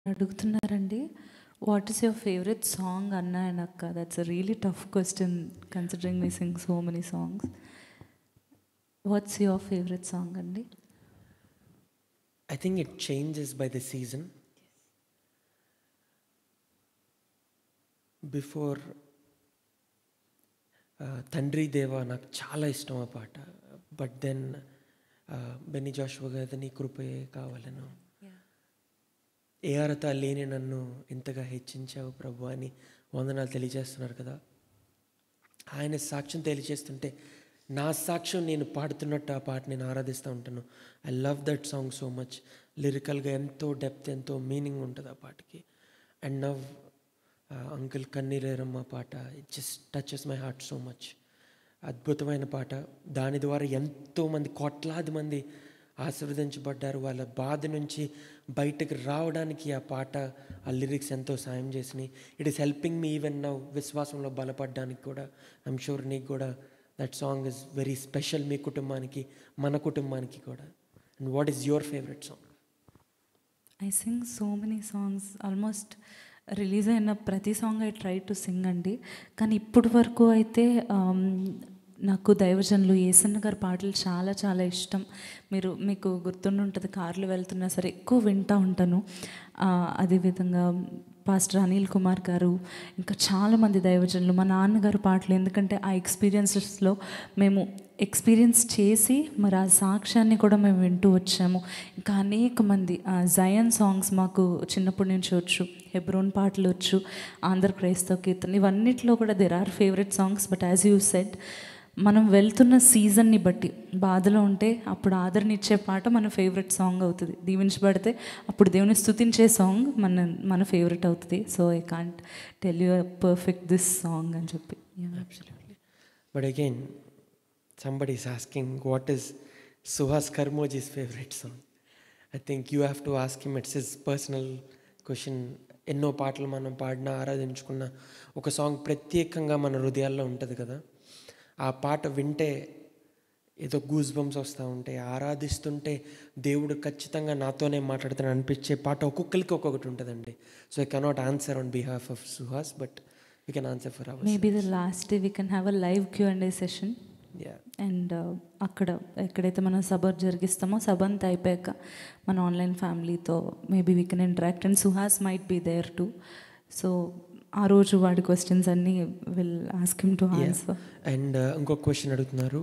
అడుగుతున్నారండి. What is your favourite song అన్నా and అక్క? That's a really tough question considering me Singh so many songs. What's your favourite song అండి? I think it changes by the season. Before తండ్రి దేవా నాకు చాలా ఇష్టం ఆ పాట. బట్ దెన్ బెన్నీ జాషువా గారి నీ కృపయే కావాలను, ఏ అర్హత లేని నన్ను ఇంతగా హెచ్చించావు ప్రభు అని వందనాలు తెలియజేస్తున్నారు కదా. ఆయన సాక్ష్యం తెలియజేస్తుంటే నా సాక్ష్యం నేను పాడుతున్నట్టు ఆ పాట నేను ఆరాధిస్తూ ఉంటాను. I love that song so much. లిరికల్గా ఎంతో డెప్త్, ఎంతో మీనింగ్ ఉంటుంది ఆ పాటకి. అండ్ నవ్ అంకుల్ కన్నీరేరమ్మ పాట, it just touches my heart so much. అద్భుతమైన పాట. దాని ద్వారా ఎంతోమంది, కోట్లాది మంది ఆశీర్వదించబడ్డారు. వాళ్ళ బాధ నుంచి బయటకు రావడానికి ఆ పాట, ఆ లిరిక్స్ ఎంతో సాయం చేసినాయి. It is helping me even now, విశ్వాసంలో బలపడడానికి కూడా. ఐఎమ్ షూర్ నీకు కూడా that song is very special, మీ కుటుంబానికి, మన కుటుంబానికి కూడా. And what is your favourite song? I sing so many songs. Almost release అయిన ప్రతి song I try to sing అండి. కానీ ఇప్పటి వరకు అయితే నాకు దైవజనులు యేసన్న గారి పాటలు చాలా చాలా ఇష్టం. మీకు గుర్తుంటుంది, కార్లో వెళ్తున్నా సరే ఎక్కువ వింటూ ఉంటాను. అదేవిధంగా పాస్టర్ అనిల్ కుమార్ గారు, ఇంకా చాలామంది దైవజనులు, మా నాన్నగారు పాటలు. ఎందుకంటే ఆ ఎక్స్పీరియన్సెస్లో మేము ఎక్స్పీరియన్స్ చేసి మరి ఆ సాక్ష్యాన్ని కూడా మేము వింటూ వచ్చాము. ఇంకా అనేక మంది జయన్ సాంగ్స్ మాకు చిన్నప్పటి నుంచి వచ్చు, హెబ్రోన్ పాటలు వచ్చు, ఆంధ్ర క్రైస్తవ కీర్తనలు, ఇవన్నిట్లో కూడా there are favourite songs. But as you said, మనం వెళ్తున్న సీజన్ని బట్టి, బాధలో ఉంటే అప్పుడు ఆదరణ పాట మన ఫేవరెట్ సాంగ్ అవుతుంది. దీవించబడితే అప్పుడు దేవుని స్తుతించే సాంగ్ మన ఫేవరెట్ అవుతుంది. So I can't tell you perfect this song అని చెప్పి. Absolutely. But again, somebody is asking, what is Suhas Karmoji's favorite song? I think you have to ask him. It's his personal question. ఎన్నో పాటలు మనం పాడినా, ఆరాధించుకున్న ఒక song ప్రత్యేకంగా మన హృదయాల్లో ఉంటుంది కదా. ఆ పాట వింటే ఏదో గూస్ బంప్స్ వస్తూ ఉంటాయి. ఆరాధిస్తుంటే దేవుడు ఖచ్చితంగా నాతోనే మాట్లాడుతాను అనిపించే పాట ఒక్కొక్కరికి ఒక్కొక్కటి ఉంటుందండి. So I cannot answer on behalf of Suhas, but we can answer for hour. Maybe the last day we can have a live Q&A session. And అక్కడ ఎక్కడైతే మనం సభ జరిగిస్తామో, సభ అంతా అయిపోయాక మన ఆన్లైన్ ఫ్యామిలీతో maybe we can interact. And Suhas might be there too. So ఆ రోజు వాడి క్వశ్చన్స్ అన్నీ will ask him to answer. And ఇంకొక క్వశ్చన్ అడుగుతున్నారు.